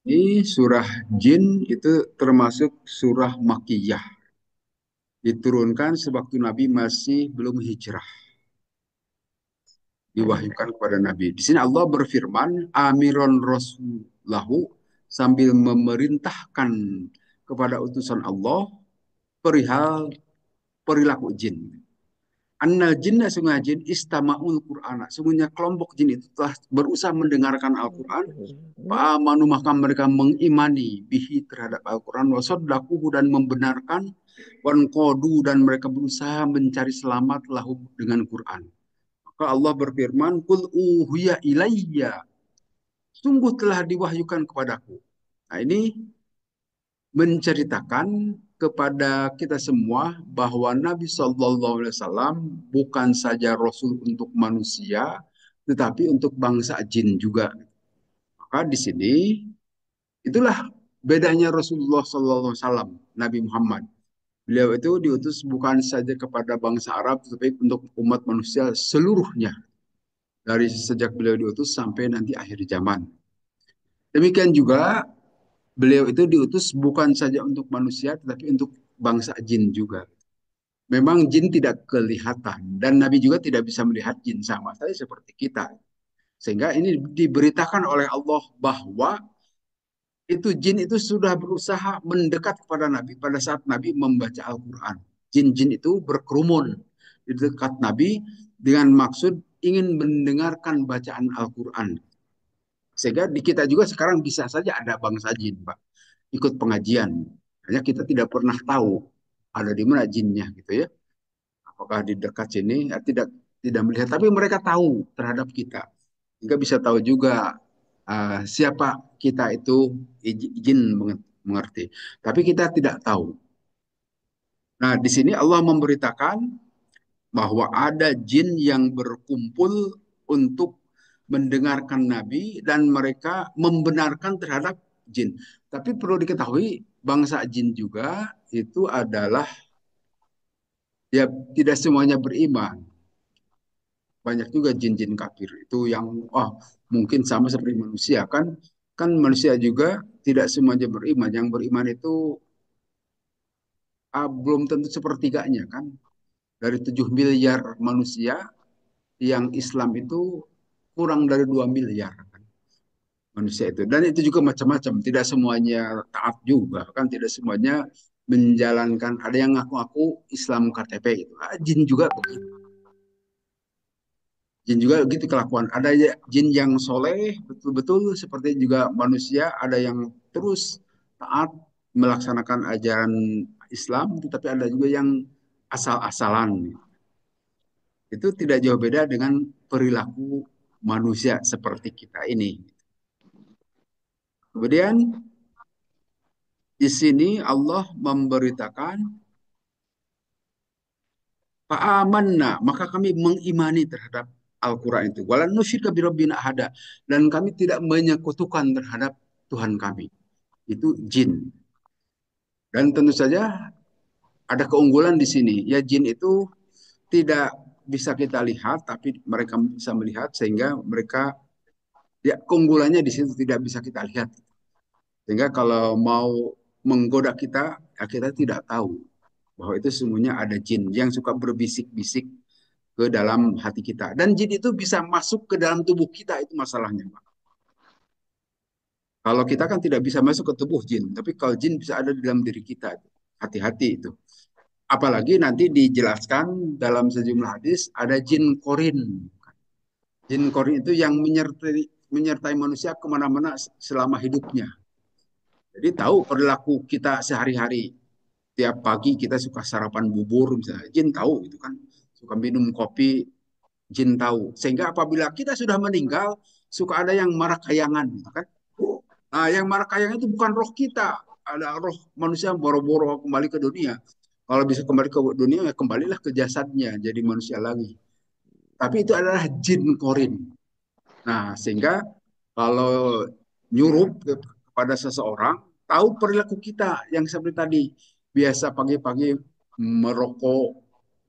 Ini surah Jin itu termasuk surah Makkiyah. Diturunkan sewaktu Nabi masih belum hijrah. Diwahyukan kepada Nabi. Di sini Allah berfirman, Amiron Rasulahu sambil memerintahkan kepada utusan Allah perihal perilaku jin. Annal jinna sungguh jin istama'ul Qur'ana. Sungguhnya kelompok jin itu telah berusaha mendengarkan Al-Quran. Fa'amanu maka mereka mengimani bihi terhadap Al-Quran. Wasaddaquhu dan membenarkan. Wanqodu dan mereka berusaha mencari selamat lahu dengan Quran. Maka Allah berfirman, Kul uhiya ilayya. Sungguh telah diwahyukan kepadaku. Nah ini menceritakan kepada kita semua bahwa Nabi Shallallahu Alaihi Wasallam bukan saja Rasul untuk manusia, tetapi untuk bangsa jin juga. Maka di sini itulah bedanya Rasulullah Shallallahu Alaihi Wasallam, Nabi Muhammad. Beliau itu diutus bukan saja kepada bangsa Arab, tetapi untuk umat manusia seluruhnya. Dari sejak beliau diutus sampai nanti akhir zaman. Demikian juga beliau itu diutus bukan saja untuk manusia, tetapi untuk bangsa jin juga. Memang jin tidak kelihatan dan Nabi juga tidak bisa melihat jin sama saja seperti kita. Sehingga ini diberitakan oleh Allah bahwa itu jin itu sudah berusaha mendekat kepada Nabi pada saat Nabi membaca Al-Quran. Jin-jin itu berkerumun di dekat Nabi dengan maksud ingin mendengarkan bacaan Al-Quran. Sehingga di kita juga sekarang bisa saja ada bangsa jin, Pak, ikut pengajian. Hanya kita tidak pernah tahu ada di mana jinnya gitu ya. Apakah di dekat sini ya, tidak tidak melihat, tapi mereka tahu terhadap kita. Sehingga bisa tahu juga siapa kita itu izin mengerti. Tapi kita tidak tahu. Nah, di sini Allah memberitakan bahwa ada jin yang berkumpul untuk mendengarkan Nabi dan mereka membenarkan terhadap jin. Tapi perlu diketahui bangsa jin juga itu adalah ya tidak semuanya beriman. Banyak juga jin-jin kafir itu yang mungkin sama seperti manusia kan, kan manusia juga tidak semuanya beriman. Yang beriman itu belum tentu sepertiganya kan. Dari 7 miliar manusia yang Islam itu kurang dari 2 miliar kan manusia itu. Dan itu juga macam-macam, tidak semuanya taat juga kan, tidak semuanya menjalankan, ada yang ngaku-ngaku Islam KTP itu. Jin juga begitu. Jin juga gitu kelakuan. Ada jin yang soleh, betul-betul seperti juga manusia. Ada yang terus taat melaksanakan ajaran Islam, tetapi ada juga yang asal-asalan. Itu tidak jauh beda dengan perilaku manusia seperti kita ini. Kemudian di sini Allah memberitakan fa'amanna, maka kami mengimani terhadap Al-Quran itu. Walan nusyirka birabbina ahada. Dan kami tidak menyekutukan terhadap Tuhan kami. Itu jin. Dan tentu saja ada keunggulan di sini. Ya jin itu tidak bisa kita lihat, tapi mereka bisa melihat sehingga mereka ya keunggulannya di situ tidak bisa kita lihat. Sehingga kalau mau menggoda kita, ya kita tidak tahu bahwa itu sesungguhnya ada jin yang suka berbisik-bisik ke dalam hati kita. Dan jin itu bisa masuk ke dalam tubuh kita, itu masalahnya, Pak. Kalau kita kan tidak bisa masuk ke tubuh jin, tapi kalau jin bisa ada di dalam diri kita. Hati-hati itu. Apalagi nanti dijelaskan dalam sejumlah hadis ada jin korin. Jin korin itu yang menyertai manusia kemana-mana selama hidupnya. Jadi tahu perilaku kita sehari-hari. Tiap pagi kita suka sarapan bubur, misalnya. Jin tahu itu kan. Suka minum kopi, jin tahu. Sehingga apabila kita sudah meninggal, suka ada yang marah kayangan, gitu kan. Nah, yang marah kayangan itu bukan roh kita. Ada roh manusia yang boro-boro kembali ke dunia. Kalau bisa kembali ke dunia, ya kembalilah ke jasadnya, jadi manusia lagi. Tapi itu adalah jin korin. Nah, sehingga kalau nyurup kepada seseorang, tahu perilaku kita yang seperti tadi. Biasa pagi-pagi merokok,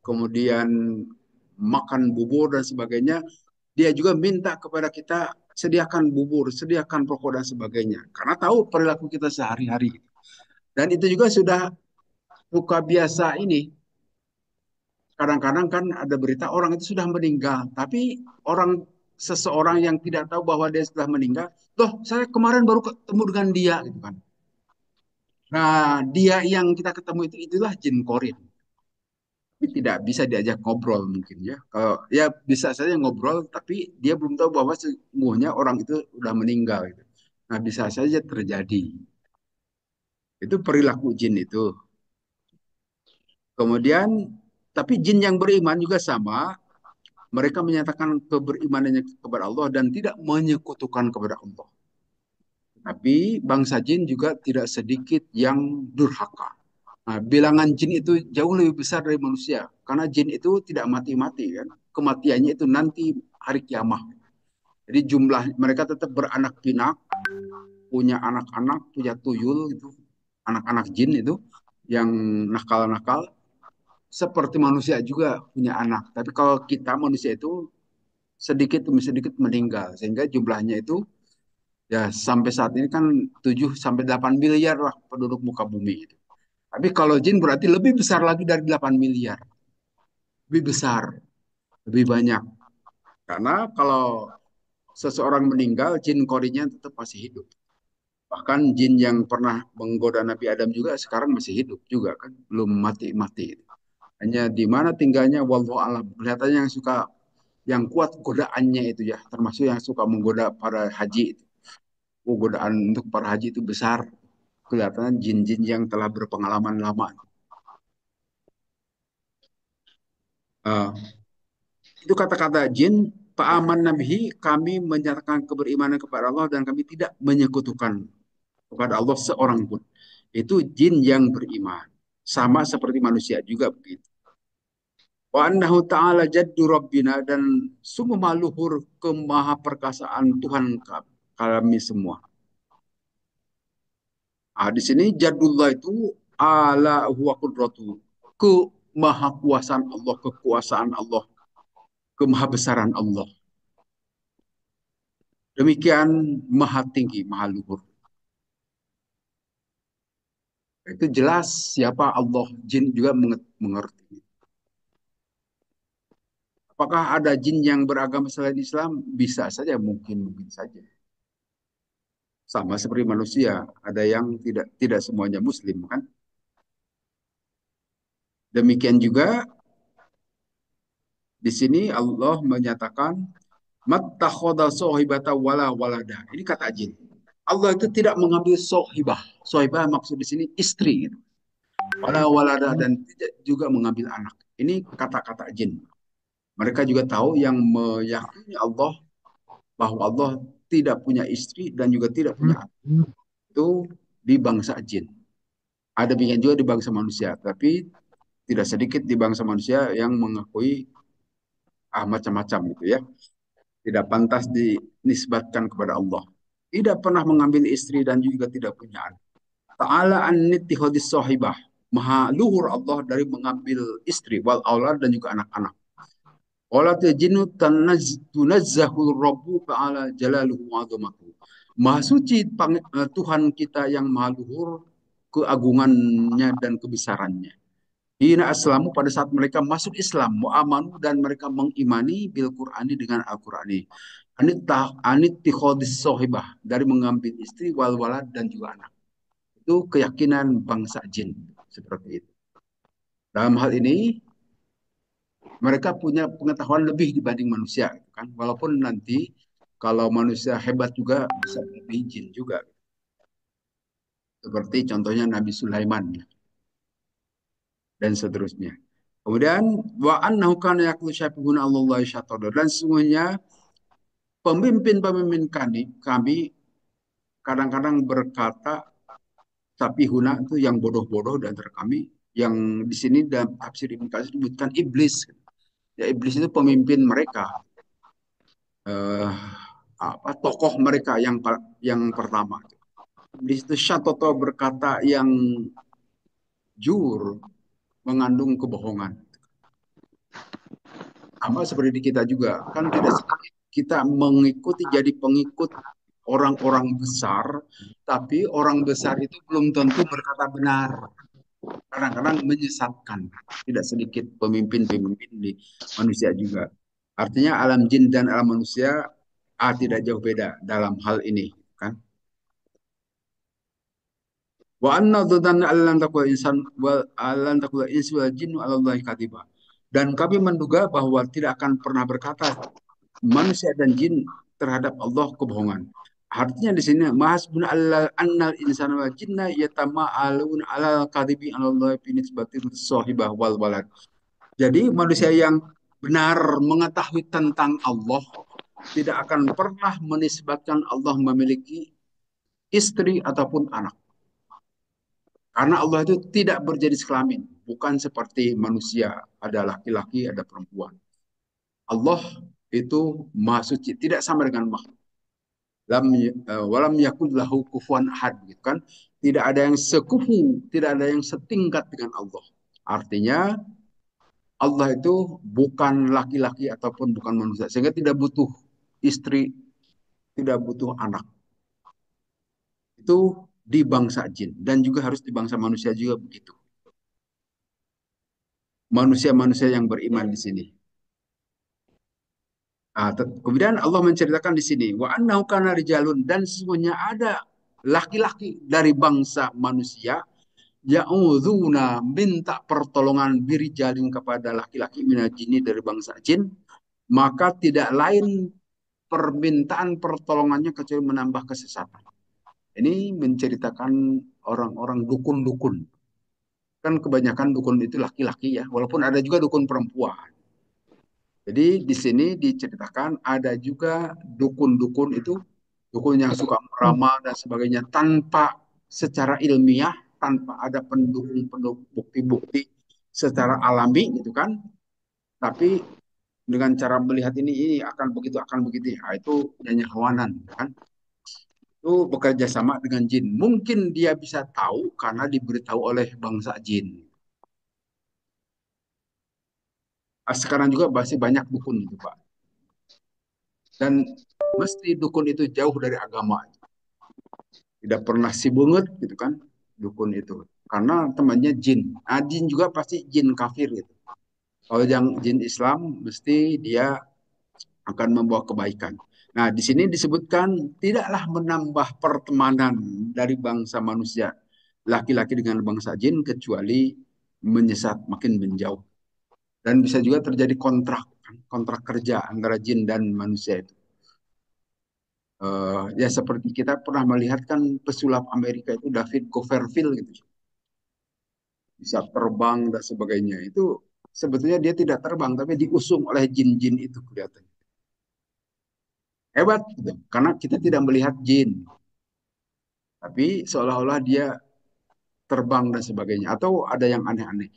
kemudian makan bubur dan sebagainya. Dia juga minta kepada kita sediakan bubur, sediakan rokok dan sebagainya. Karena tahu perilaku kita sehari-hari. Dan itu juga sudah luka biasa ini. Kadang-kadang kan ada berita orang itu sudah meninggal, tapi orang seseorang yang tidak tahu bahwa dia sudah meninggal, loh saya kemarin baru ketemu dengan dia gitu kan. Nah, dia yang kita ketemu itu itulah jin korin. Tapi tidak bisa diajak ngobrol mungkin ya. Kalau ya bisa saja ngobrol, tapi dia belum tahu bahwa sesungguhnya orang itu sudah meninggal gitu. Nah, bisa saja terjadi. Itu perilaku jin itu. Kemudian, tapi jin yang beriman juga sama. Mereka menyatakan keberimanannya kepada Allah dan tidak menyekutukan kepada Allah. Tapi bangsa jin juga tidak sedikit yang durhaka. Nah, bilangan jin itu jauh lebih besar dari manusia. Karena jin itu tidak mati-mati kan. Kematiannya itu nanti hari kiamat. Jadi jumlah mereka tetap beranak pinak, punya anak-anak, punya tuyul gitu. Anak-anak jin itu yang nakal-nakal. Seperti manusia juga punya anak. Tapi kalau kita manusia itu sedikit demi sedikit meninggal. Sehingga jumlahnya itu ya sampai saat ini kan 7 sampai 8 miliar lah penduduk muka bumi itu. Tapi kalau jin berarti lebih besar lagi dari 8 miliar. Lebih besar, lebih banyak. Karena kalau seseorang meninggal, jin korinya tetap masih hidup. Bahkan jin yang pernah menggoda Nabi Adam juga sekarang masih hidup juga kan, belum mati-mati. Hanya di mana tinggalnya wallahu alam. Kelihatannya yang suka yang kuat godaannya itu ya, termasuk yang suka menggoda para haji itu. Oh, godaan untuk para haji itu besar. Kelihatan jin-jin yang telah berpengalaman lama. Uh, itu kata-kata jin, Fa'aman nabihi, kami menyatakan keberimanan kepada Allah dan kami tidak menyekutukan kepada Allah seorang pun. Itu jin yang beriman. Sama seperti manusia juga begitu. Wa annahu ta'ala jaddu rabbina dan sungguh maluhur kemaha perkasaan Tuhan kami semua. Ah, di sini jadullah itu ala huwa qudratu. Kemahakuasaan Allah, kekuasaan Allah, kemahabesaran Allah. Demikian maha tinggi, maha luhur. Itu jelas siapa Allah. Jin juga mengerti. Apakah ada jin yang beragama selain Islam? Bisa saja, mungkin mungkin saja. Sama seperti manusia, ada yang tidak semuanya Muslim kan? Demikian juga di sini Allah menyatakan mattakhadha sahibata wala walada. Ini kata jin. Allah itu tidak mengambil sohibah. Sohibah maksud di sini istri gitu. Wala walada dan tidak juga mengambil anak. Ini kata-kata jin. Mereka juga tahu yang meyakini Allah bahwa Allah tidak punya istri dan juga tidak punya anak. Itu di bangsa jin. Ada demikian juga di bangsa manusia, tapi tidak sedikit di bangsa manusia yang mengakui macam-macam gitu ya. Tidak pantas dinisbatkan kepada Allah. Tidak pernah mengambil istri dan juga tidak punya anak. Ta'ala an nittihadis sahibah. Maha luhur Allah dari mengambil istri wal aulad dan juga anak-anak. Wala tajinu tunazzahu rabbu ta'ala jalaluhu wa azamatuhu. Maha suci Tuhan kita yang maha luhur keagungannya dan kebesarannya. Hina aslamu pada saat mereka masuk Islam, mu'amanu dan mereka mengimani bil Qur'ani dengan Al-Qur'ani. Anit tikhodis sohibah dari mengambil istri wal walad dan juga anak. Itu keyakinan bangsa jin seperti itu. Dalam hal ini mereka punya pengetahuan lebih dibanding manusia kan. Walaupun nanti kalau manusia hebat juga bisa melebihi jin juga. Seperti contohnya Nabi Sulaiman ya, dan seterusnya. Kemudian wa annahu kana yaqulu syafihuna Allah syatadar dan sesungguhnya pemimpin-pemimpin kami kadang-kadang berkata tapi huna itu yang bodoh-bodoh dan antara kami yang di sini dalam tafsir Ibnu Katsir disebutkan iblis. Ya iblis itu pemimpin mereka, eh, tokoh mereka yang pertama. Iblis itu syatoto berkata yang jur mengandung kebohongan. Sama seperti di kita juga kan tidak sedikit kita mengikuti jadi pengikut orang-orang besar, tapi orang besar itu belum tentu berkata benar. Kadang-kadang menyesatkan. Tidak sedikit pemimpin-pemimpin di manusia juga. Artinya alam jin dan alam manusia tidak jauh beda dalam hal ini, kan? Wa anna dhanna allan taqwa insan wal allan taqwa insu wal jinnu 'ala Allahi kadiba. Dan kami menduga bahwa tidak akan pernah berkata manusia dan jin terhadap Allah kebohongan. Artinya di sini mahasbun Allah annal insana wal jinna yatama'alun alal kadibi 'ala Allahi fi nisbatin sahibah wal walad. Jadi manusia yang benar mengetahui tentang Allah tidak akan pernah menisbatkan Allah memiliki istri ataupun anak. Karena Allah itu tidak berjenis kelamin, bukan seperti manusia, ada laki-laki, ada perempuan. Allah itu maha suci, tidak sama dengan makhluk. Walam yakul lahu kufuwan ahad, gitu kan? Tidak ada yang sekufu, tidak ada yang setingkat dengan Allah. Artinya Allah itu bukan laki-laki ataupun bukan manusia, sehingga tidak butuh istri, tidak butuh anak. Itu di bangsa jin dan juga harus di bangsa manusia juga begitu. Manusia-manusia yang beriman di sini. Kemudian Allah menceritakan di sini wa annahu kana rijalun dan sesungguhnya ada laki-laki dari bangsa manusia ya'udzuna minta pertolongan birijalin kepada laki-laki minajini dari bangsa jin, maka tidak lain permintaan pertolongannya kecuali menambah kesesatan. Ini menceritakan orang-orang dukun-dukun. Kan kebanyakan dukun itu laki-laki ya, walaupun ada juga dukun perempuan. Jadi di sini diceritakan ada juga dukun-dukun itu, dukun yang suka meramal dan sebagainya tanpa secara ilmiah, tanpa ada pendukung bukti-bukti secara alami gitu kan. Tapi dengan cara melihat ini akan begitu, akan begitu. Nah, itu nyanyi hawanan kan. Itu bekerja sama dengan jin. Mungkin dia bisa tahu karena diberitahu oleh bangsa jin. Sekarang juga masih banyak dukun itu, Pak. Dan mesti dukun itu jauh dari agama. Tidak pernah si bungut gitu kan, dukun itu. Karena temannya jin. Jin juga pasti jin kafir gitu. Kalau yang jin Islam, mesti dia akan membawa kebaikan. Nah, di sini disebutkan tidaklah menambah pertemanan dari bangsa manusia laki-laki dengan bangsa jin kecuali menyesat makin menjauh. Dan bisa juga terjadi kontrak kerja antara jin dan manusia itu. Ya seperti kita pernah melihat kan pesulap Amerika itu David Copperfield gitu, bisa terbang dan sebagainya. Itu sebetulnya dia tidak terbang tapi diusung oleh jin-jin itu kelihatan hebat gitu. Karena kita tidak melihat jin, tapi seolah-olah dia terbang dan sebagainya. Atau ada yang aneh-aneh,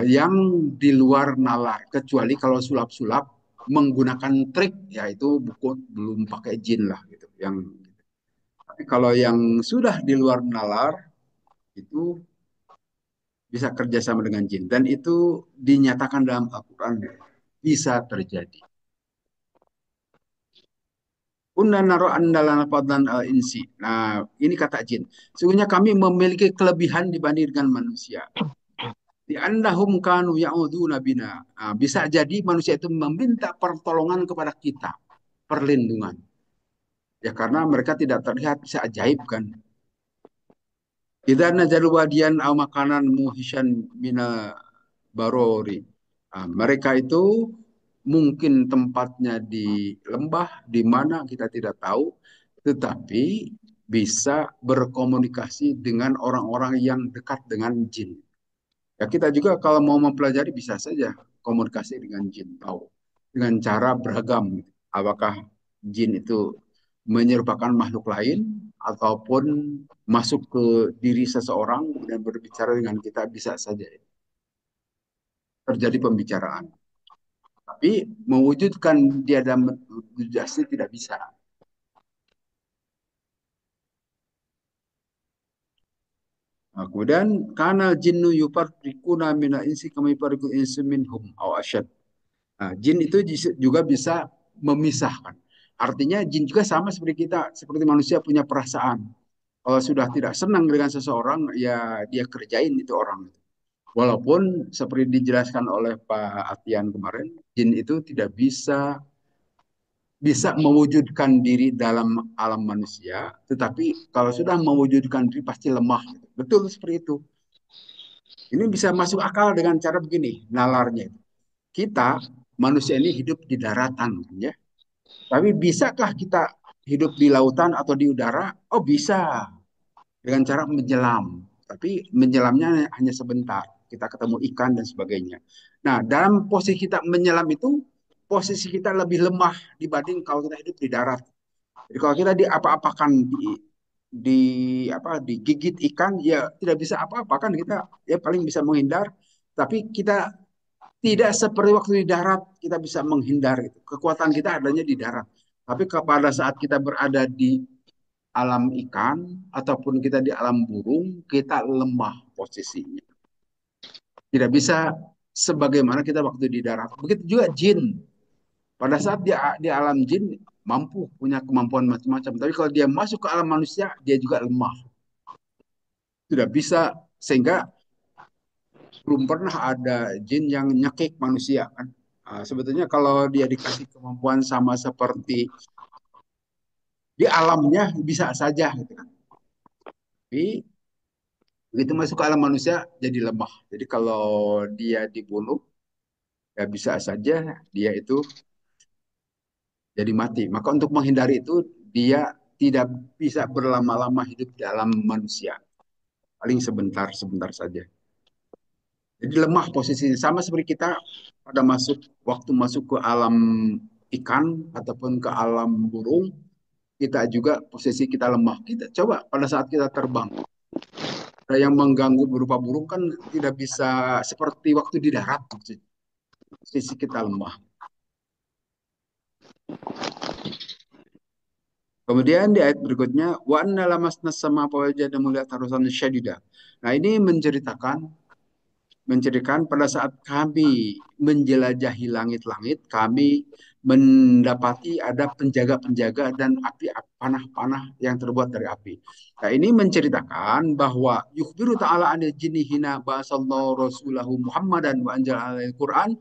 yang di luar nalar. Kecuali kalau sulap-sulap menggunakan trik, yaitu buku belum pakai jin lah gitu. Yang tapi kalau yang sudah di luar nalar itu bisa kerjasama dengan jin dan itu dinyatakan dalam Al-Quran bisa terjadi. Kunna naro andalana fadlan al insi. Nah, ini kata jin. Sungguhnya kami memiliki kelebihan dibanding dengan manusia. Di andahum kanu ya'uduna bina. Nah, bisa jadi manusia itu meminta pertolongan kepada kita, perlindungan. Ya karena mereka tidak terlihat bisa ajaib kan. Idza nazalu wadiyan aw makanan muhishan mina barori. Nah, mereka itu mungkin tempatnya di lembah, di mana kita tidak tahu, tetapi bisa berkomunikasi dengan orang-orang yang dekat dengan jin. Ya kita juga kalau mau mempelajari bisa saja komunikasi dengan jin, tahu dengan cara beragam. Apakah jin itu menyerupakan makhluk lain ataupun masuk ke diri seseorang dan berbicara dengan kita bisa saja terjadi pembicaraan. Tapi mewujudkan dia dalam wujud asli tidak bisa. Nah, kemudian karena jinnu yufarriquna mina insi kami yufarriqul insu minhum aw asyad. Nah, jin itu juga bisa memisahkan. Artinya jin juga sama seperti kita, seperti manusia punya perasaan. Kalau sudah tidak senang dengan seseorang, ya dia kerjain itu orang. Walaupun seperti dijelaskan oleh Pak Atian kemarin, jin itu tidak bisa mewujudkan diri dalam alam manusia, tetapi kalau sudah mewujudkan diri pasti lemah. Betul seperti itu. Ini bisa masuk akal dengan cara begini, nalarnya. Kita manusia ini hidup di daratan, ya. Tapi bisakah kita hidup di lautan atau di udara? Oh bisa, dengan cara menyelam. Tapi menyelamnya hanya sebentar. Kita ketemu ikan dan sebagainya. Nah, dalam posisi kita menyelam itu, posisi kita lebih lemah dibanding kalau kita hidup di darat. Jadi kalau kita diapa-apakan di digigit ikan, ya tidak bisa apa-apa kan, kita ya paling bisa menghindar. Tapi kita tidak seperti waktu di darat kita bisa menghindar gitu. Kekuatan kita adanya di darat. Tapi pada saat kita berada di alam ikan ataupun kita di alam burung, kita lemah posisinya. Tidak bisa sebagaimana kita waktu di darat. Begitu juga jin. Pada saat dia di alam jin mampu punya kemampuan macam-macam. Tapi kalau dia masuk ke alam manusia, dia juga lemah. Tidak bisa, sehingga belum pernah ada jin yang nyekik manusia kan. Sebetulnya kalau dia dikasih kemampuan sama seperti di alamnya bisa saja gitu kan. Tapi begitu masuk ke alam manusia jadi lemah. Jadi kalau dia dibunuh ya bisa saja dia itu jadi mati. Maka untuk menghindari itu dia tidak bisa berlama-lama hidup di alam manusia. Paling sebentar-sebentar saja. Jadi lemah posisinya sama seperti kita pada waktu masuk ke alam ikan ataupun ke alam burung, kita juga posisi kita lemah. Kita coba pada saat kita terbang, ada yang mengganggu berupa burung kan tidak bisa seperti waktu di darat. Posisi kita lemah. Kemudian di ayat berikutnya, wa anna lamasna sama fawajadna muliat harusan syadida. Nah, ini menceritakan pada saat kami menjelajahi langit-langit, kami mendapati ada penjaga-penjaga dan api panah-panah yang terbuat dari api. Nah, ini menceritakan bahwa yukhbiru ta'ala anil jinni hina ba'asallahu rasulahu Muhammadan wa anjal alaihi Quran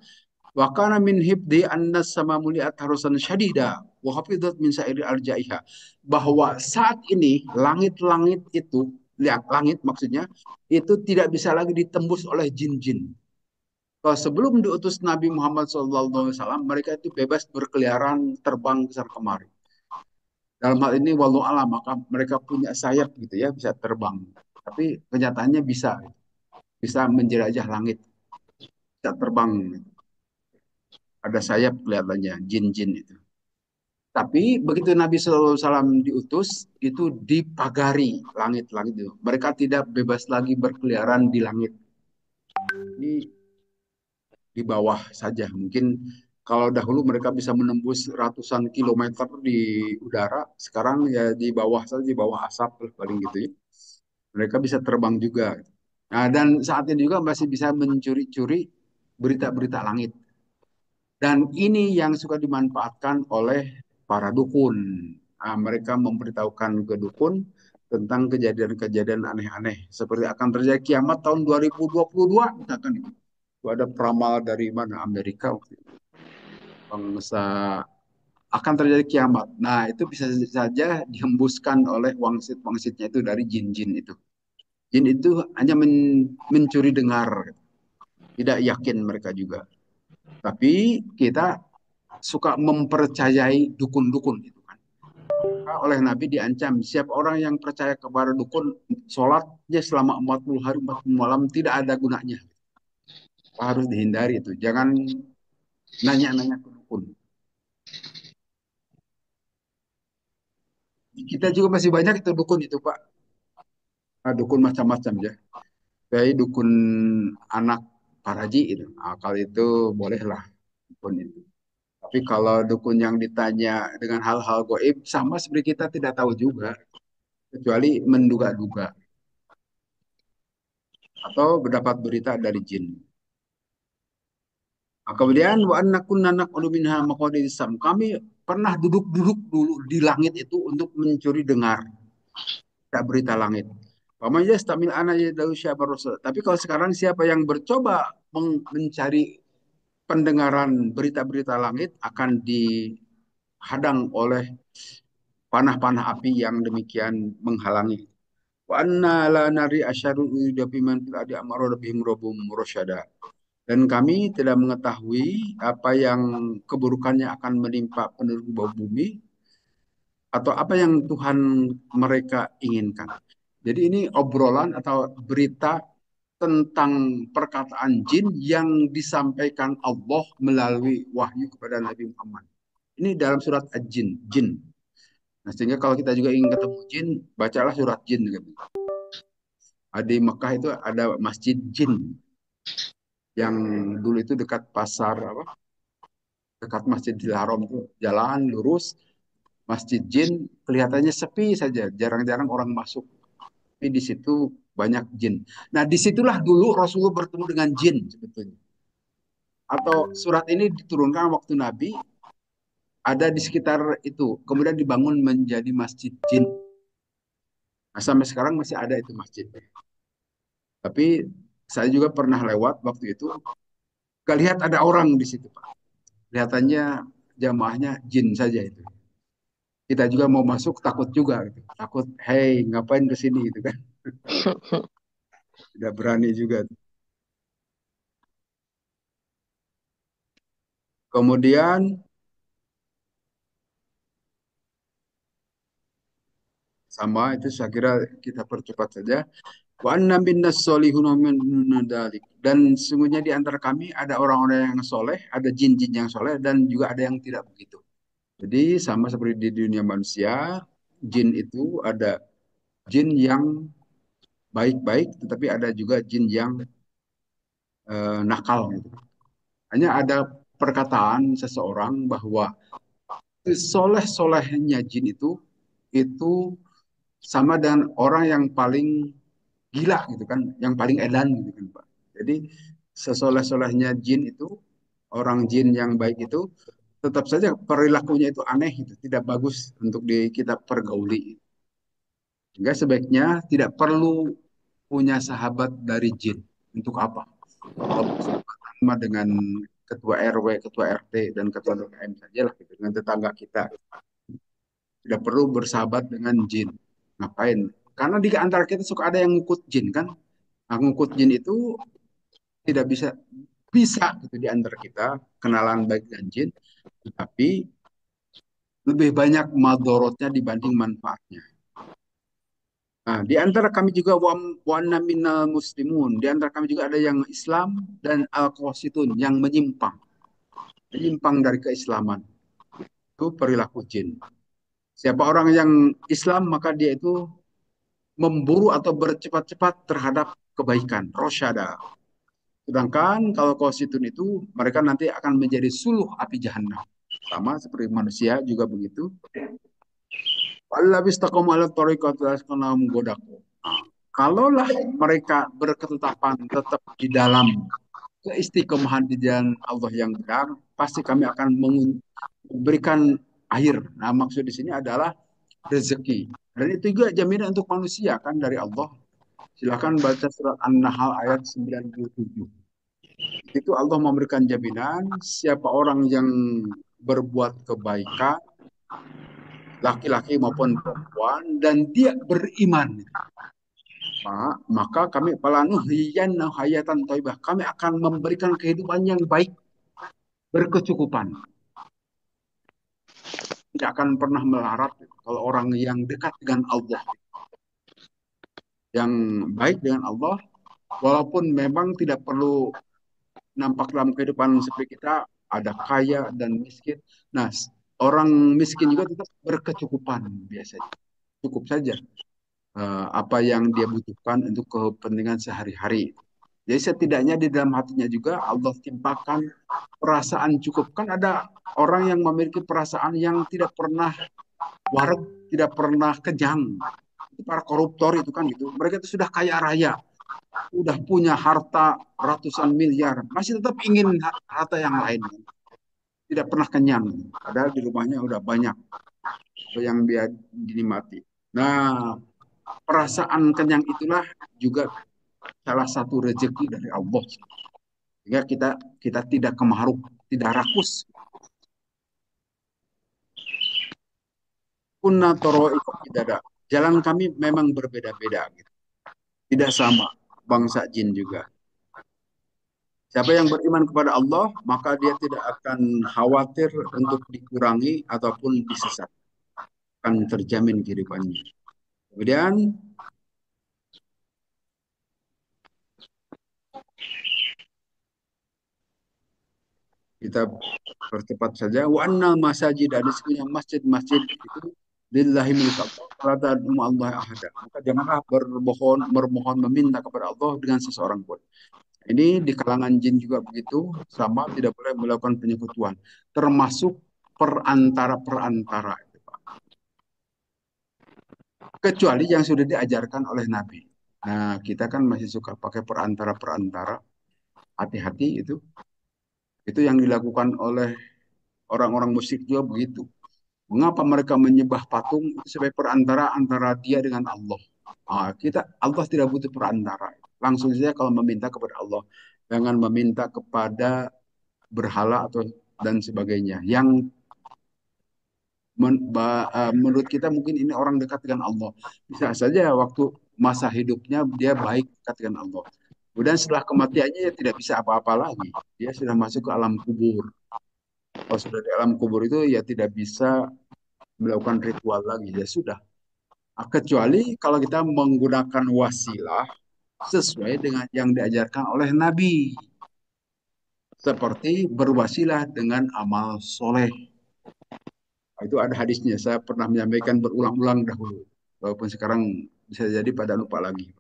wa kana min hibdi annas sama muliat harusan syadida wa hafidhat min sa'iri arjaiha. Bahwa saat ini langit-langit itu, lihat langit maksudnya, itu tidak bisa lagi ditembus oleh jin-jin. Kalau sebelum diutus Nabi Muhammad SAW, mereka itu bebas berkeliaran terbang ke sana kemari. Dalam hal ini walau alam, maka mereka punya sayap gitu ya, bisa terbang. Tapi kenyataannya bisa menjelajah langit, bisa terbang. Ada sayap kelihatannya, jin-jin itu. Tapi begitu Nabi SAW diutus, itu dipagari langit-langit itu. Mereka tidak bebas lagi berkeliaran di langit. Ini di bawah saja. Mungkin kalau dahulu mereka bisa menembus ratusan kilometer di udara, sekarang ya di bawah saja, di bawah asap paling gitu ya. Mereka bisa terbang juga. Nah, dan saat ini juga masih bisa mencuri-curi berita-berita langit. Dan ini yang suka dimanfaatkan oleh para dukun. Nah, mereka memberitahukan ke dukun tentang kejadian-kejadian aneh-aneh. Seperti akan terjadi kiamat tahun 2022, misalkan itu. Itu ada peramal dari mana? Amerika waktu itu. Bangsa akan terjadi kiamat. Nah, itu bisa saja dihembuskan oleh wangsit-wangsitnya itu dari jin-jin itu. Jin itu hanya mencuri dengar, tidak yakin mereka juga. Tapi kita suka mempercayai dukun-dukun itu kan. Oleh Nabi diancam, siapa orang yang percaya kepada dukun, sholatnya selama 40 hari 40 malam tidak ada gunanya. Harus dihindari itu. Jangan nanya-nanya ke dukun. Kita juga masih banyak itu dukun itu Pak. Dukun macam-macam ya. Kayak dukun anak paraji itu. Kalau itu bolehlah dukun itu. Tapi kalau dukun yang ditanya dengan hal-hal goib, sama seperti kita tidak tahu juga. Kecuali menduga-duga. Atau mendapat berita dari jin. Nah, kemudian wa anna kunna naq'udu minha maq'ida sam. Kami pernah duduk-duduk dulu di langit itu untuk mencuri dengar berita langit. Paman yastamil ana yadau syabar rasul. Tapi kalau sekarang siapa yang bercoba mencari pendengaran berita-berita langit akan dihadang oleh panah-panah api yang demikian menghalangi. Wa anna la nari asyarul urida biman fil adi amara bihim rabbum rasyada. Dan kami tidak mengetahui apa yang keburukannya akan menimpa penduduk bawah bumi atau apa yang Tuhan mereka inginkan. Jadi ini obrolan atau berita tentang perkataan jin yang disampaikan Allah melalui wahyu kepada Nabi Muhammad. Ini dalam surat Al-Jin, jin. Nah, sehingga kalau kita juga ingin ketemu jin, bacalah surat jin gitu. Di Mekah itu ada masjid jin yang dulu itu dekat pasar apa? Dekat Masjidil Haram itu jalan lurus masjid jin kelihatannya sepi saja, jarang-jarang orang masuk. Tapi di situ banyak jin. Nah, disitulah dulu Rasulullah bertemu dengan jin sebetulnya. Atau surat ini diturunkan waktu Nabi ada di sekitar itu. Kemudian dibangun menjadi masjid jin. Nah, sampai sekarang masih ada itu masjid. Tapi saya juga pernah lewat waktu itu. Gak lihat ada orang di situ, Pak. Kelihatannya jamaahnya jin saja itu. Kita juga mau masuk takut juga gitu. Takut, hey ngapain ke sini gitu kan. Tidak berani juga. Kemudian sama itu saya kira kita percepat saja. Wa anna minnas solihun wa minna dalik. Dan sungguhnya di antara kami ada orang-orang yang soleh, ada jin-jin yang soleh, dan juga ada yang tidak begitu. Jadi sama seperti di dunia manusia, jin itu ada jin yang baik-baik, tetapi ada juga jin yang nakal gitu. Hanya ada perkataan seseorang bahwa soleh-solehnya jin itu sama dengan orang yang paling gila gitu kan, yang paling edan gitu kan Pak. Jadi sesoleh-solehnya jin itu, orang jin yang baik itu tetap saja perilakunya itu aneh itu, tidak bagus untuk kita pergauli. Sehingga sebaiknya tidak perlu punya sahabat dari jin. Untuk apa? Kalau bersahabatan mah dengan ketua RW, ketua RT, dan ketua DKM sajalah gitu, dengan tetangga kita. Tidak perlu bersahabat dengan jin. Ngapain? Karena di antara kita suka ada yang ngikut jin kan. Nah, ngikut jin itu tidak bisa bisa gitu di antara kita kenalan baik dan jin, tapi lebih banyak madorotnya dibanding manfaatnya. Nah, di antara kami juga wana minal muslimun, di antara kami juga ada yang Islam dan al-qasitun yang menyimpang, menyimpang dari keislaman. Itu perilaku jin. Siapa orang yang Islam maka dia itu memburu atau bercepat-cepat terhadap kebaikan, rosyada. Sedangkan kalau qasitun itu mereka nanti akan menjadi suluh api jahanam. Sama seperti manusia juga begitu. Allah bistaqamu ala tariqat godaku. Kalaulah mereka berketetapan tetap di dalam keistiqomahan di jalan Allah yang benar, pasti kami akan memberikan air. Nah, maksud di sini adalah rezeki. Dan itu juga jaminan untuk manusia kan dari Allah. Silakan baca surat An-Nahl ayat 97. Itu Allah memberikan jaminan siapa orang yang berbuat kebaikan, laki-laki maupun perempuan, dan dia beriman. Maka kami palanuhyiyanna hayatan thayyibah. Kami akan memberikan kehidupan yang baik, berkecukupan. Tidak akan pernah melarat kalau orang yang dekat dengan Allah, yang baik dengan Allah, walaupun memang tidak perlu nampak dalam kehidupan seperti kita, ada kaya dan miskin. Nah, orang miskin juga tetap berkecukupan biasanya. Cukup saja apa yang dia butuhkan untuk kepentingan sehari-hari. Jadi setidaknya di dalam hatinya juga Allah timpakan perasaan cukup. Kan ada orang yang memiliki perasaan yang tidak pernah warak, tidak pernah kejang. Itu para koruptor itu kan gitu. Mereka itu sudah kaya raya. udah punya harta ratusan miliar, masih tetap ingin harta yang lain. Tidak pernah kenyang. Padahal di rumahnya udah banyak yang dia dinikmati. Nah, perasaan kenyang itulah juga salah satu rezeki dari Allah. Sehingga kita tidak kemaruk, tidak rakus. Kunna toro'iqa qidada. Jalan kami memang berbeda-beda gitu. Tidak sama bangsa jin juga. Siapa yang beriman kepada Allah, maka dia tidak akan khawatir untuk dikurangi ataupun disesatkan. Akan terjamin kehidupannya. Kemudian kita percepat saja. Wa annal masajid, dan sesungguhnya masjid-masjid itu lillahi milik Allah. Fala tad'u Allah ahada. Maka janganlah bermohon meminta kepada Allah dengan seseorang pun. Ini di kalangan jin juga begitu, sama tidak boleh melakukan penyekutuan, termasuk perantara-perantara, kecuali yang sudah diajarkan oleh Nabi. Nah, kita kan masih suka pakai perantara-perantara, hati-hati itu. Itu yang dilakukan oleh orang-orang musyrik juga begitu. Mengapa mereka menyembah patung itu sebagai perantara antara dia dengan Allah. Allah tidak butuh perantara. Langsung saja kalau meminta kepada Allah, jangan meminta kepada berhala atau dan sebagainya. Yang menurut kita mungkin ini orang dekat dengan Allah. Bisa saja waktu masa hidupnya dia baik dekat dengan Allah. Kemudian setelah kematiannya ya tidak bisa apa-apa lagi. Dia sudah masuk ke alam kubur. Kalau sudah di alam kubur itu ya tidak bisa melakukan ritual lagi. Ya sudah. Kecuali kalau kita menggunakan wasilah sesuai dengan yang diajarkan oleh Nabi. Seperti berwasilah dengan amal soleh. Itu ada hadisnya. Saya pernah menyampaikan berulang-ulang dahulu. Walaupun sekarang bisa jadi pada lupa lagi.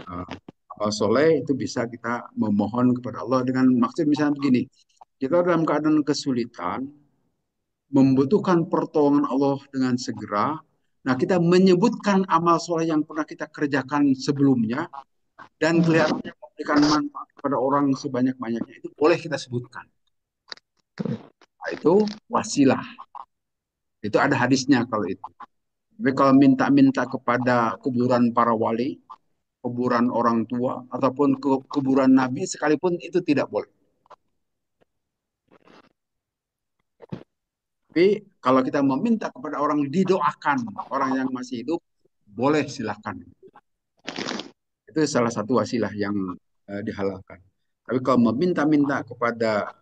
Nah, amal soleh itu bisa kita memohon kepada Allah dengan maksud misalnya begini. Kita dalam keadaan kesulitan, membutuhkan pertolongan Allah dengan segera. Nah, kita menyebutkan amal soleh yang pernah kita kerjakan sebelumnya dan kelihatannya memberikan manfaat kepada orang sebanyak-banyaknya. Itu boleh kita sebutkan. Nah, itu wasilah. Itu ada hadisnya kalau itu. Tapi kalau minta-minta kepada kuburan para wali, kuburan orang tua, ataupun kuburan nabi, sekalipun itu tidak boleh. Tapi kalau kita meminta kepada orang didoakan, orang yang masih hidup, boleh silakan. Itu salah satu wasilah yang dihalalkan. Tapi kalau meminta-minta kepada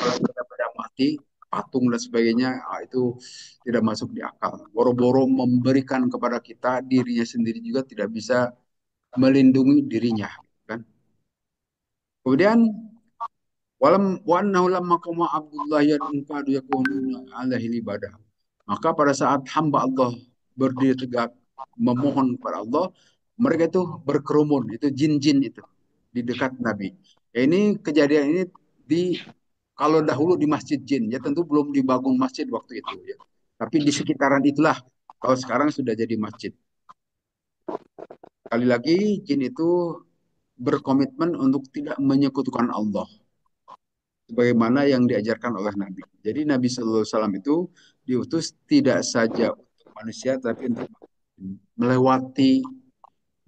kalau kita pada mati, patung dan sebagainya, itu tidak masuk di akal. Boro-boro memberikan kepada kita, dirinya sendiri juga tidak bisa melindungi dirinya. Kan? Kemudian walam wa annahu lamma qama Abdullah yad'un kadu yakununa alaihi ibadah. Maka pada saat hamba Allah berdiri tegak memohon kepada Allah, mereka itu berkerumun, itu jin-jin itu di dekat Nabi. Ya, ini kejadian ini di kalau dahulu di Masjid Jin, ya tentu belum dibangun masjid waktu itu ya. Tapi di sekitaran itulah kalau sekarang sudah jadi masjid. Kali lagi jin itu berkomitmen untuk tidak menyekutukan Allah sebagaimana yang diajarkan oleh Nabi. Jadi Nabi Shallallahu Alaihi Wasallam itu diutus tidak saja untuk manusia, tapi untuk melewati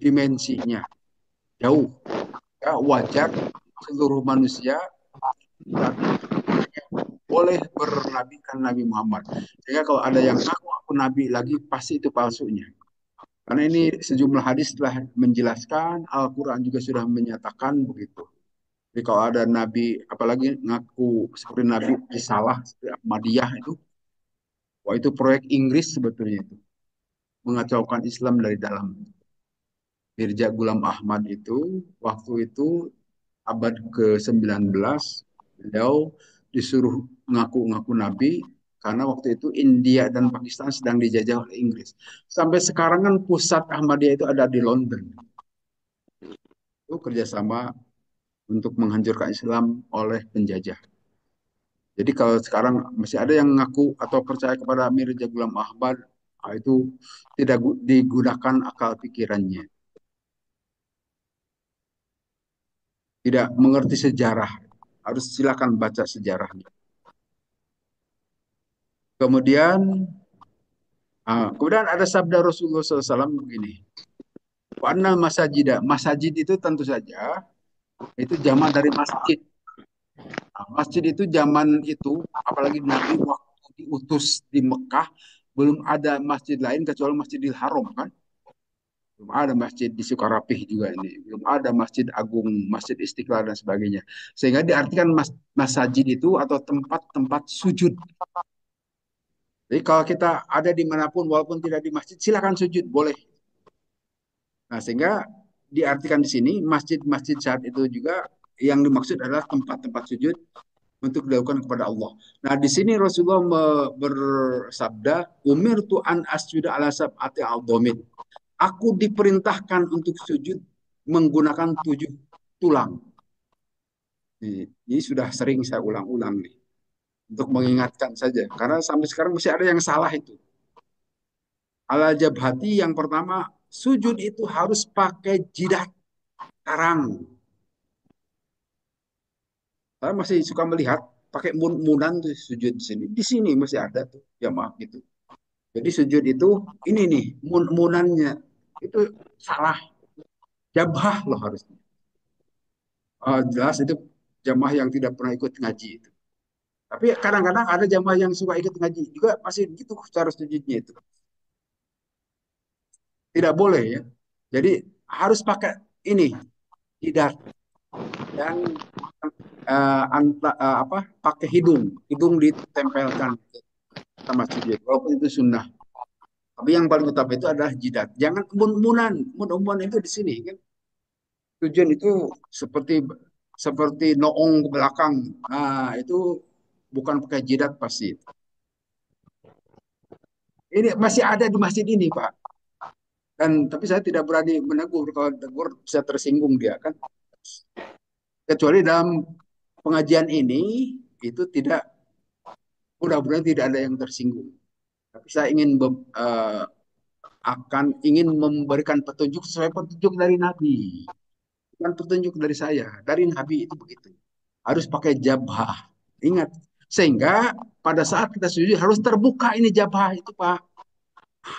dimensinya jauh. Ya, wajar seluruh manusia saat itu boleh bernabikan Nabi Muhammad. Sehingga kalau ada yang aku Nabi lagi, pasti itu palsunya. Karena ini sejumlah hadis telah menjelaskan, Al-Quran juga sudah menyatakan begitu. Jadi kalau ada nabi, apalagi ngaku seperti nabi Risalah, seperti Ahmadiyah itu, wah itu proyek Inggris sebetulnya itu. Mengacaukan Islam dari dalam. Mirza Ghulam Ahmad itu, waktu itu abad ke-19, beliau disuruh ngaku-ngaku nabi, karena waktu itu India dan Pakistan sedang dijajah oleh Inggris. Sampai sekarang kan pusat Ahmadiyah itu ada di London. Itu kerjasama untuk menghancurkan Islam oleh penjajah. Jadi kalau sekarang masih ada yang ngaku atau percaya kepada Mirza Ghulam Ahmad, Itu tidak digunakan akal pikirannya, tidak mengerti sejarah. Harus silakan baca sejarahnya. Kemudian, kemudian ada sabda Rasulullah SAW begini. Wa annal masajida. Masajid itu tentu saja itu zaman dari masjid. Nah, masjid itu zaman itu, apalagi Nabi waktu diutus di Mekah, belum ada masjid lain kecuali Masjidil Haram kan. Belum ada masjid di Sukarapih juga ini. Belum ada masjid agung, masjid Istiqlal dan sebagainya. Sehingga diartikan masjid itu atau tempat-tempat sujud. Jadi kalau kita ada dimanapun walaupun tidak di masjid, silakan sujud, boleh. Nah, sehingga diartikan di sini masjid-masjid saat itu juga yang dimaksud adalah tempat-tempat sujud untuk dilakukan kepada Allah. Nah, di sini Rasulullah bersabda, "Umir tu an asjuda ala sab'ati al-dhamin." Aku diperintahkan untuk sujud menggunakan 7 tulang. Ini sudah sering saya ulang-ulang nih untuk mengingatkan saja karena sampai sekarang masih ada yang salah itu. Ala jabhati yang pertama, sujud itu harus pakai jidat karang. Saya masih suka melihat pakai munan tuh sujud di sini. Di sini masih ada tuh jamaah gitu. Jadi sujud itu ini nih munannya itu salah. Jabhah loh harusnya. Jelas itu jamaah yang tidak pernah ikut ngaji itu. Tapi kadang-kadang ada jamaah yang suka ikut ngaji juga masih gitu cara sujudnya itu. Tidak boleh ya. Jadi harus pakai ini jidat dan apa pakai hidung ditempelkan sama sujud walaupun itu sunnah. Tapi yang paling utama itu adalah jidat. Jangan mun-munan. Mun-munan itu di sini kan. Tujuan itu seperti seperti noong ke belakang. Nah, itu bukan pakai jidat pasti. Ini masih ada di masjid ini, Pak. Dan tapi saya tidak berani menegur kalau tegur bisa tersinggung dia kan. Kecuali dalam pengajian ini itu tidak mudah-mudahan tidak ada yang tersinggung. Tapi saya akan ingin memberikan petunjuk sesuai petunjuk dari Nabi. Bukan petunjuk dari saya, dari Nabi itu begitu. Harus pakai jabah. Ingat, sehingga pada saat kita sujud harus terbuka ini jabah itu Pak.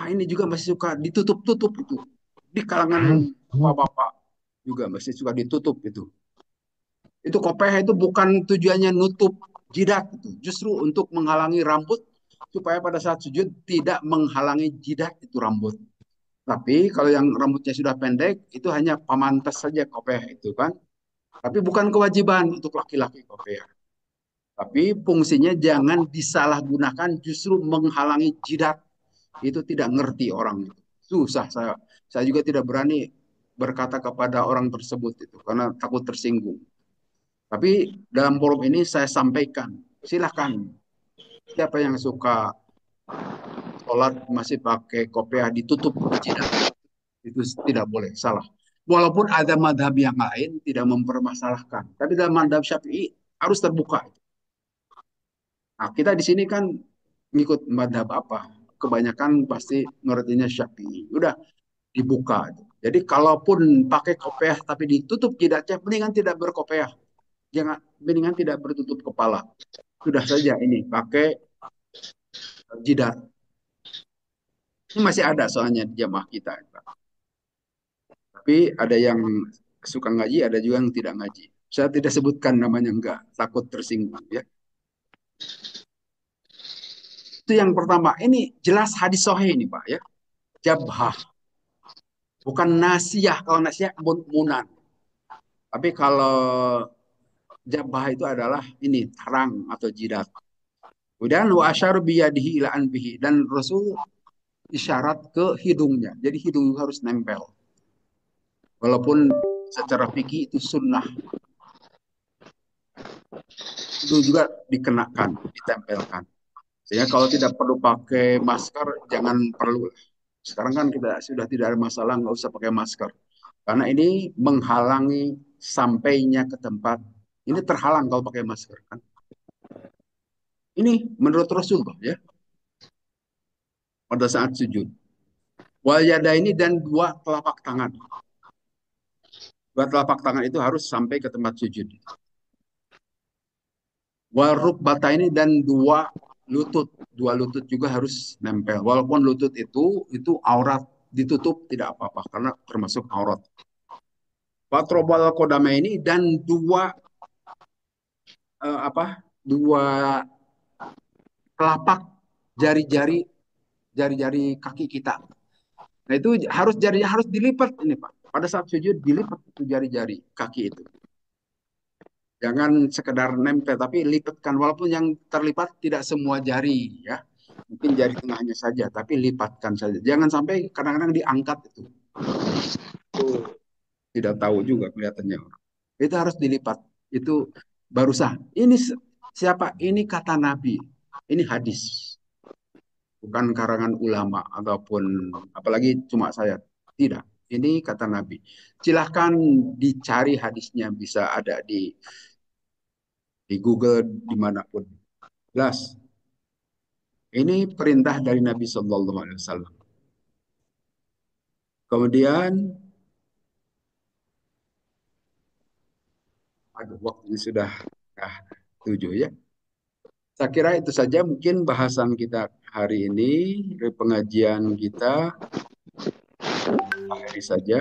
Ini juga masih suka ditutup-tutup itu. Di kalangan bapak-bapak juga masih suka ditutup itu. Itu kopeh itu bukan tujuannya nutup jidat itu, justru untuk menghalangi rambut supaya pada saat sujud tidak menghalangi jidat itu rambut. Tapi kalau yang rambutnya sudah pendek itu hanya pemantas saja kopeh itu kan. Tapi bukan kewajiban untuk laki-laki kopeh. Tapi fungsinya jangan disalahgunakan justru menghalangi jidat. Itu tidak ngerti orang itu. Susah saya juga tidak berani berkata kepada orang tersebut itu karena takut tersinggung. Tapi dalam forum ini saya sampaikan, silahkan siapa yang suka sholat masih pakai kopiah ditutup jidat itu tidak boleh, salah. Walaupun ada madhab yang lain tidak mempermasalahkan, tapi dalam madhab Syafi'i harus terbuka. Nah, kita di sini kan ngikut madhab apa? Kebanyakan pasti ngertinya Syafi'i. Udah dibuka. Jadi kalaupun pakai kopiah tapi ditutup jidatnya, mendingan tidak berkopiah. Jangan, mendingan tidak bertutup kepala. Sudah saja ini pakai jidat. Ini masih ada soalnya di jamaah kita. Tapi ada yang suka ngaji, ada juga yang tidak ngaji. Saya tidak sebutkan namanya enggak, takut tersinggung ya. Itu yang pertama. Ini jelas hadis sahih ini Pak ya. Jabhah, bukan nasiyah. Kalau nasiyah munan. Tapi kalau jabhah itu adalah ini tarang atau jidat. Kemudian wa asyar biyadihi ila anbihi dan Rasul isyarat ke hidungnya. Jadi hidung harus nempel. Walaupun secara fikih itu sunnah. Itu juga dikenakan, ditempelkan. Sehingga kalau tidak perlu pakai masker, jangan perlu. Sekarang kan kita sudah tidak ada masalah, nggak usah pakai masker. Karena ini menghalangi sampainya ke tempat. Ini terhalang kalau pakai masker kan. Ini menurut Rasul, ya. pada saat sujud. Wal yadaini dan dua telapak tangan. Dua telapak tangan itu harus sampai ke tempat sujud. Wal rukbataini dan dua lutut. Dua lutut juga harus nempel. Walaupun lutut itu aurat, ditutup tidak apa-apa karena termasuk aurat. Patrobal kodama ini dan dua apa? Dua telapak jari-jari jari-jari kaki kita. Nah itu harus jarinya harus dilipat ini Pak. Pada saat sujud dilipat itu jari-jari kaki itu. Jangan sekedar nempel, tapi lipatkan. Walaupun yang terlipat tidak semua jari, ya. Mungkin jari tengahnya saja, tapi lipatkan saja. Jangan sampai kadang-kadang diangkat itu. Itu tidak tahu juga kelihatannya orang. Itu harus dilipat. Itu baru sah. Ini siapa? Ini kata Nabi. Ini hadis. Bukan karangan ulama ataupun apalagi cuma saya. Tidak. Ini kata Nabi. Silahkan dicari hadisnya bisa ada di Google dimanapun. Jelas. Ini perintah dari Nabi Shallallahu Alaihi Wasallam. Kemudian, aduh, waktunya sudah 7 ya. Saya kira itu saja mungkin bahasan kita hari ini, pengajian kita akhiri saja.